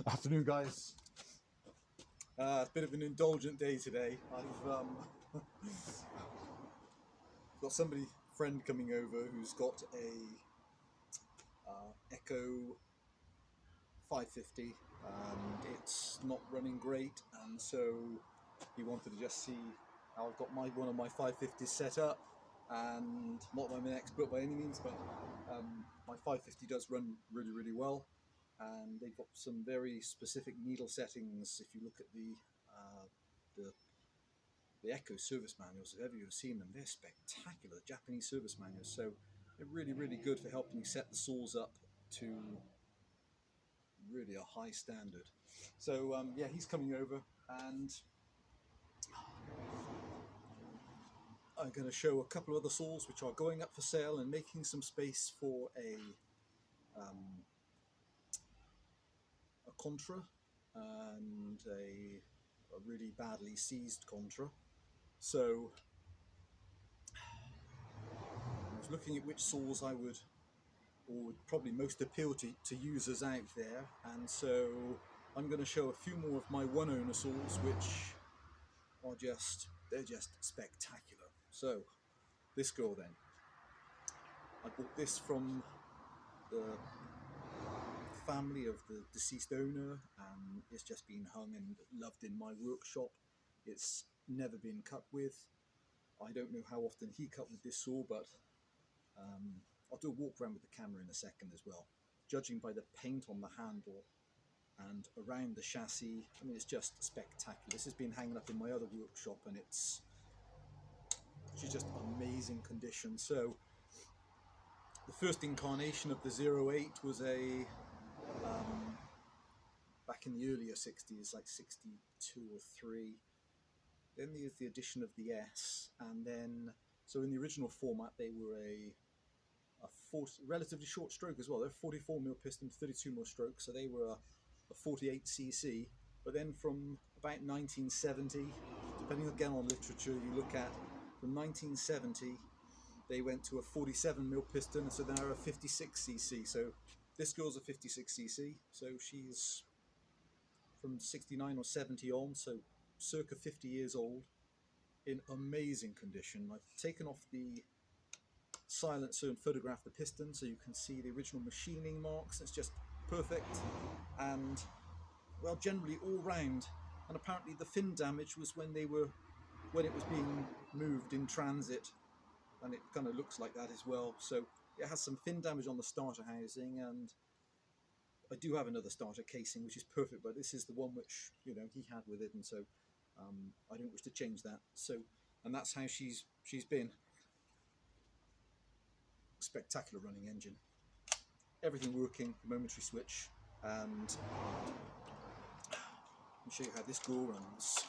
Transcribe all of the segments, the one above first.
Afternoon, guys. A bit of an indulgent day today. I've got somebody, friend coming over who's got a Echo 550, and it's not running great, and so he wanted to just see how I've got one of my 550s set up. And not that I'm an expert by any means, but my 550 does run really well, and they've got some very specific needle settings. If you look at the the Echo service manuals, if ever you've seen them, they're spectacular, Japanese service manuals. So they're really good for helping you set the saws up to really a high standard. So yeah, he's coming over, and I'm going to show a couple of other saws which are going up for sale and making some space for a Contra and a really badly seized Contra. So I was looking at which saws I would probably most appeal to users out there, and so I'm going to show a few more of my one owner saws which are they're just spectacular. So this girl then, I bought this from the family of the deceased owner, and it's just been hung and loved in my workshop. It's never been cut with. I don't know how often he cut with this saw, but I'll do a walk around with the camera in a second as well. Judging by the paint on the handle and around the chassis, I mean, it's just spectacular. This has been hanging up in my other workshop, and it's just amazing condition. So the first incarnation of the 08 was back in the earlier 60s, like 62 or 3. Then there's the addition of the S, and then so in the original format they were a relatively short stroke as well. They're 44mm piston, 32mm stroke, so they were a 48cc. But then from about 1970, depending again on literature you look at, from 1970 they went to a 47mm piston, so they're a 56cc. So this girl's a 56cc, so she's from 69 or 70 on, so circa 50 years old, in amazing condition. I've taken off the silencer and photographed the piston so you can see the original machining marks. It's just perfect, and well, generally all round. And apparently the fin damage was when it was being moved in transit, and it kind of looks like that as well. So it has some fin damage on the starter housing, and I do have another starter casing which is perfect, but this is the one which he had with it, and so I don't wish to change that. So, and that's how she's been. Spectacular running engine, everything working, momentary switch, and I'll show you how this girl runs.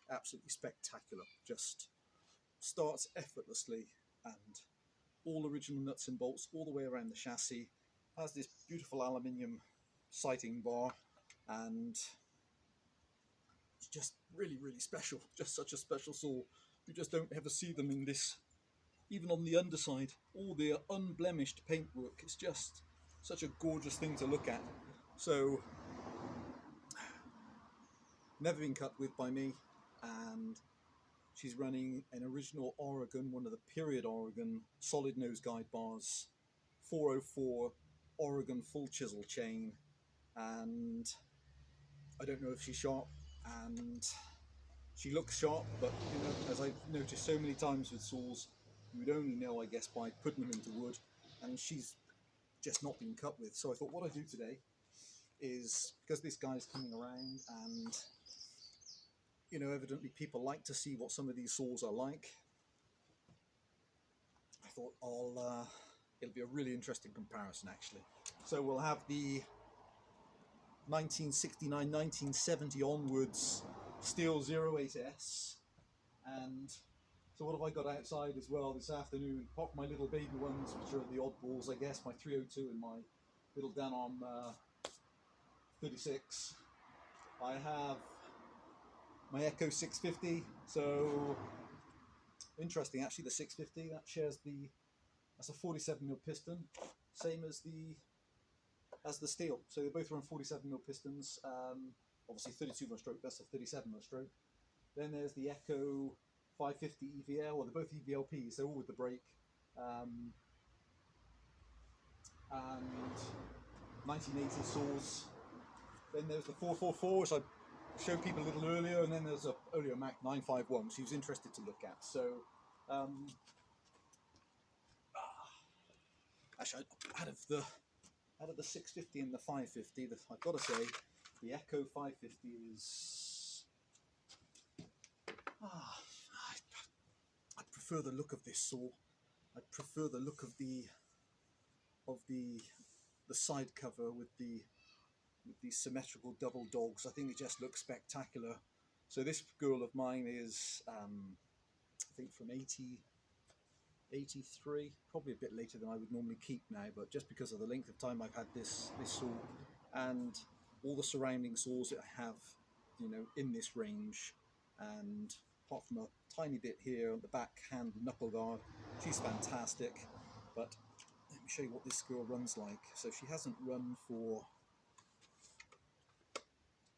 Absolutely spectacular, just starts effortlessly, and all original nuts and bolts all the way around the chassis. Has this beautiful aluminium sighting bar, and it's just really special, just such a special saw. You just don't ever see them in this, even on the underside, all the unblemished paintwork. It's just such a gorgeous thing to look at. So never been cut with by me, and she's running an original Oregon, one of the period Oregon solid nose guide bars, 404 Oregon full chisel chain, and I don't know if she's sharp, and she looks sharp, but as I've noticed so many times with saws, you would only know, I guess, by putting them into wood, and she's just not been cut with. So I thought what I do today is, because this guy's coming around, and evidently people like to see what some of these saws are like, thought it'll be a really interesting comparison actually. So we'll have the 1969, 1970 onwards Stihl 08S, and so what have I got outside as well this afternoon? Apart from my little baby ones, which are the oddballs, I guess, my 302 and my little Danon 36. I have my Echo 650. So interesting, actually, the 650 that shares that's a 47mm piston, same as the Stihl. So they both run 47mm pistons. Obviously 32mm stroke. That's a 37mm stroke. Then there's the Echo 550 EVL. Well, they're both EVLPs. They're all with the brake. And 1980 saws. Then there's the 444, which I showed people a little earlier, and then there's a Oleomac 951, which he was interested to look at. So, actually, out of the 650 and the 550, I've got to say, the Echo 550 is. I prefer the look of this saw. I prefer the look of the side cover with these symmetrical double dogs. I think it just looks spectacular. So this girl of mine is I think from 83, probably a bit later than I would normally keep now, but just because of the length of time I've had this saw and all the surrounding saws that I have, you know, in this range, and apart from a tiny bit here on the back hand knuckle guard, she's fantastic. But let me show you what this girl runs like. So she hasn't run for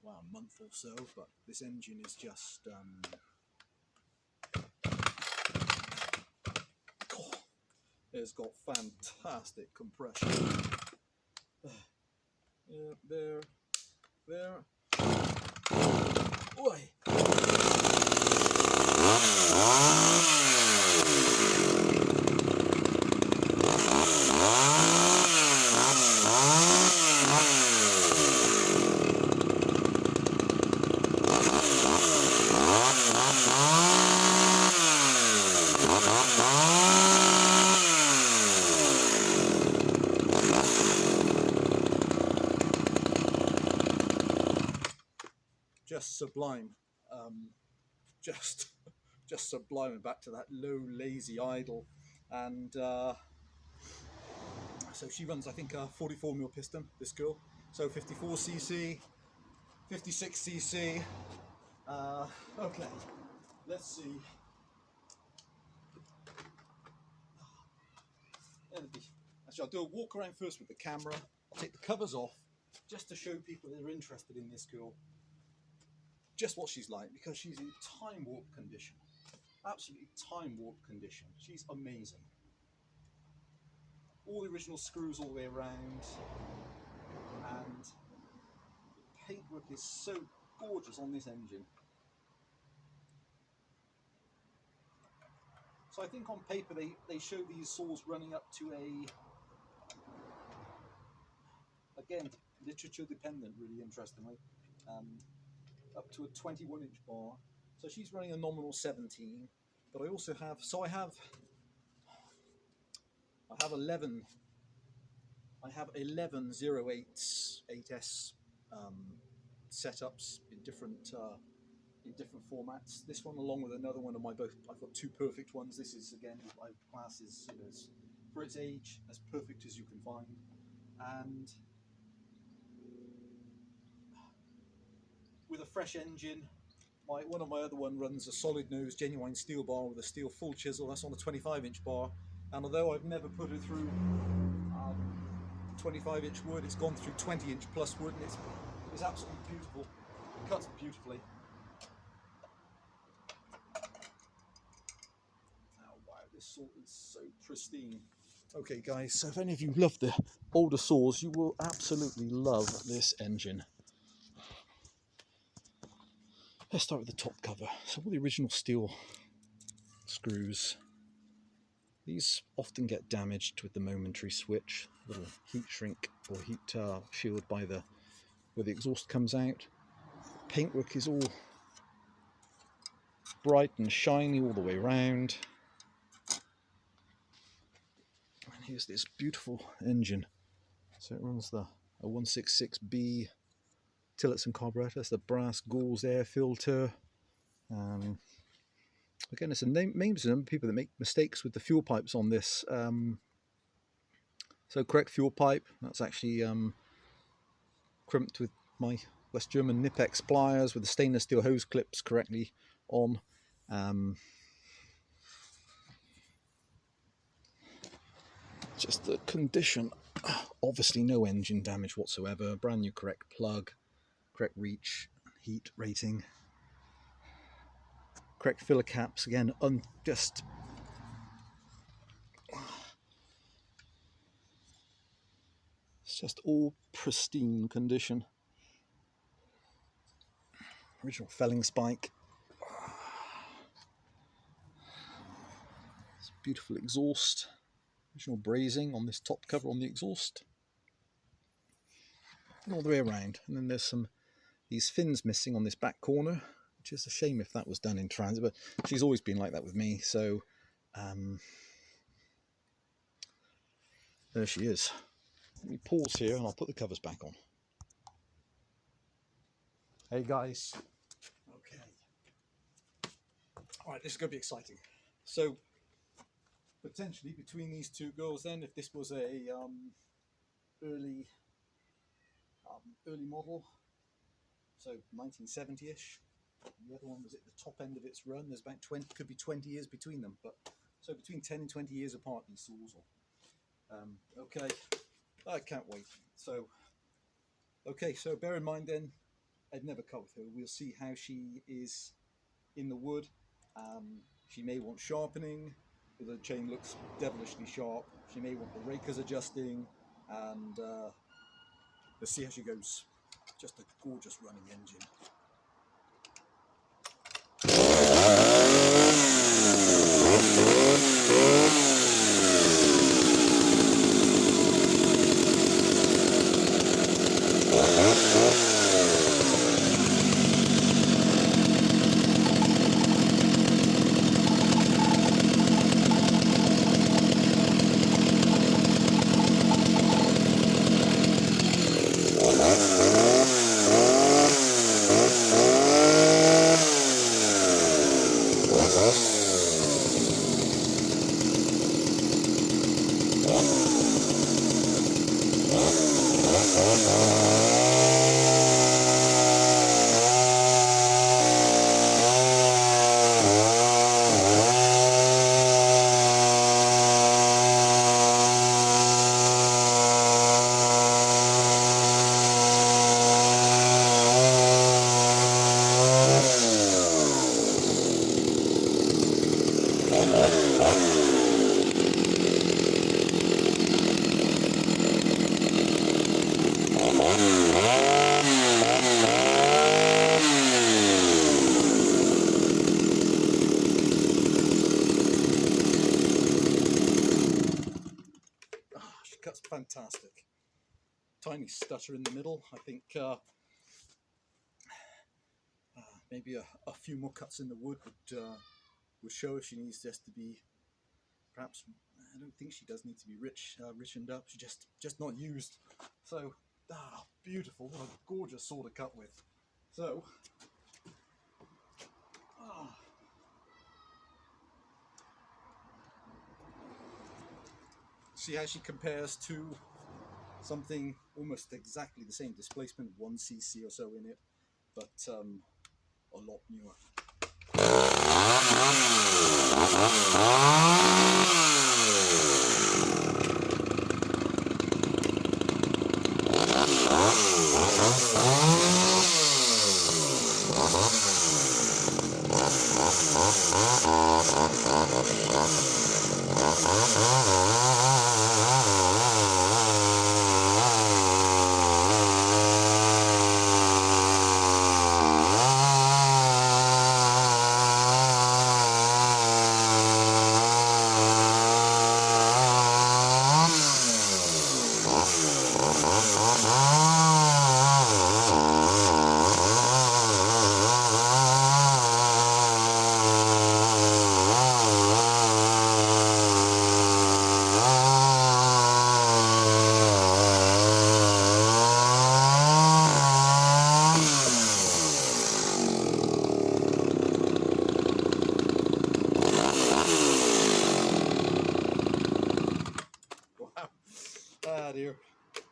a month or so, but this engine is just it's got fantastic compression. Yeah, there. Oi. Just sublime, just sublime, and back to that low lazy idle. And so she runs, I think, a 44mm piston, this girl. So 54cc, 56cc. Okay, let's see. Actually, I'll do a walk around first with the camera. I'll take the covers off just to show people that are interested in this girl just what she's like, because she's in time warp condition. Absolutely time warp condition. She's amazing. All the original screws all the way around, and the paintwork is so gorgeous on this engine. So I think on paper they show these saws running up to again, literature dependent, really interestingly, up to a 21-inch bar. So she's running a nominal 17, but I also have, I have 11 08s, 8S setups in different formats. This one, along with another one of my I've got two perfect ones. This is, again, I class as, for its age, as perfect as you can find. And with a fresh engine, one of my other one runs a solid nose genuine steel bar with a steel full chisel. That's on a 25-inch bar, and although I've never put it through 25-inch wood, it's gone through 20-inch plus wood, and it's absolutely beautiful. It cuts beautifully. Oh wow, this saw is so pristine. Okay guys, so if any of you love the older saws, you will absolutely love this engine. Let's start with the top cover. So all the original Stihl screws, these often get damaged with the momentary switch, little heat shrink or heat shield by where the exhaust comes out. Paintwork is all bright and shiny all the way around. here's this beautiful engine. So it runs a 166B Tillotson carburetor. That's the brass gauze air filter. Again, it's a names of people that make mistakes with the fuel pipes on this. So correct fuel pipe. That's actually crimped with my West German Nipex pliers with the stainless steel hose clips correctly on. Just the condition, obviously no engine damage whatsoever, brand new correct plug, correct reach, heat rating, correct filler caps, again, it's just all pristine condition. Original felling spike. It's beautiful exhaust. Original brazing on this top cover on the exhaust. And all the way around. And then there's these fins missing on this back corner, which is a shame if that was done in transit, but she's always been like that with me, so there she is. Let me pause here and I'll put the covers back on. Hey guys. Okay. Alright, this is going to be exciting. So, potentially between these two girls then, if this was a early model, so 1970-ish, the other one was at the top end of its run, there's about 20, could be 20 years between them, but so between 10 and 20 years apart, these saws are. Okay, I can't wait. So, okay, so bear in mind then, I'd never cut with her. We'll see how she is in the wood. She may want sharpening. The chain looks devilishly sharp. She may want the rakers adjusting, and let's see how she goes. Just a gorgeous running engine. Cuts fantastic. Tiny stutter in the middle. I think maybe a few more cuts in the wood would show if she needs just to be, perhaps, I don't think she does need to be richened up. She's just not used. So, beautiful. What a gorgeous saw to cut with. So, see how she compares to something almost exactly the same displacement, 1cc or so in it, but a lot newer.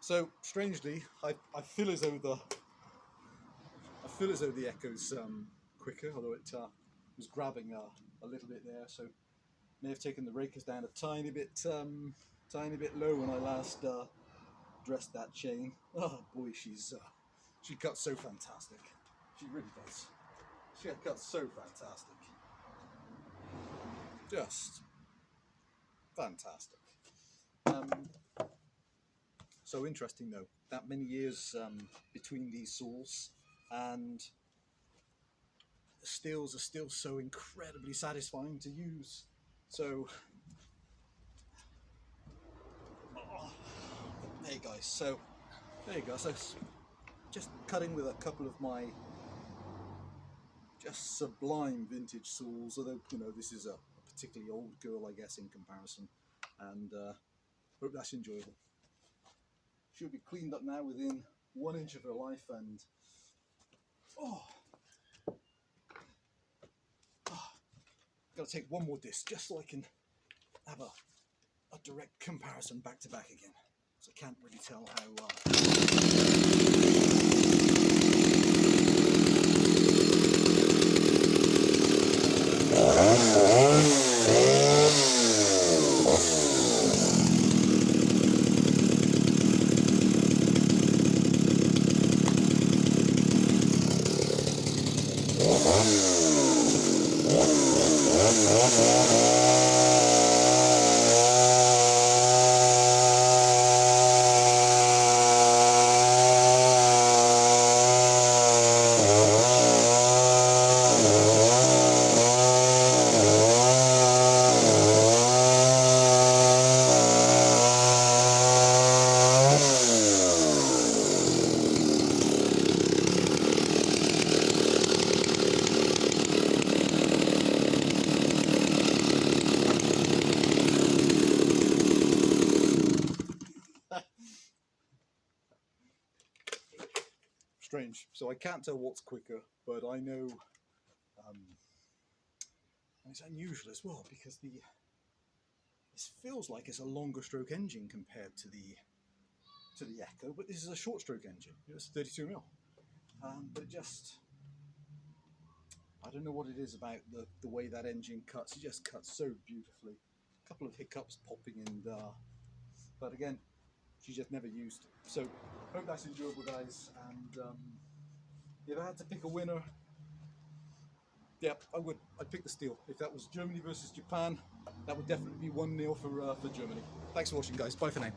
So strangely, I feel as though the echo's quicker, although it was grabbing a little bit there. So may have taken the rakers down a tiny bit low when I last dressed that chain. Oh boy, she cuts so fantastic. She really does. She cuts so fantastic. Just fantastic. So interesting though, that many years between these saws, and the Stihls are still so incredibly satisfying to use. So, oh, there you guys. So, there you go. So, just cutting with a couple of my just sublime vintage saws. Although this is a particularly old girl, I guess, in comparison, and hope that's enjoyable. She'll be cleaned up now within 1 inch of her life, and gotta take one more disc just so I can have a direct comparison back to back again. So I can't really tell strange. So I can't tell what's quicker, but I know it's unusual as well because this feels like it's a longer stroke engine compared to the Echo, but this is a short stroke engine. It's 32mm, but it just, I don't know what it is about the way that engine cuts. It just cuts so beautifully. A couple of hiccups popping in there, but again, she just never used. So hope that's enjoyable, guys. And if I had to pick a winner, yeah, I'd pick the Stihl. If that was Germany versus Japan, that would definitely be 1-0 for Germany. Thanks for watching, guys. Bye for now.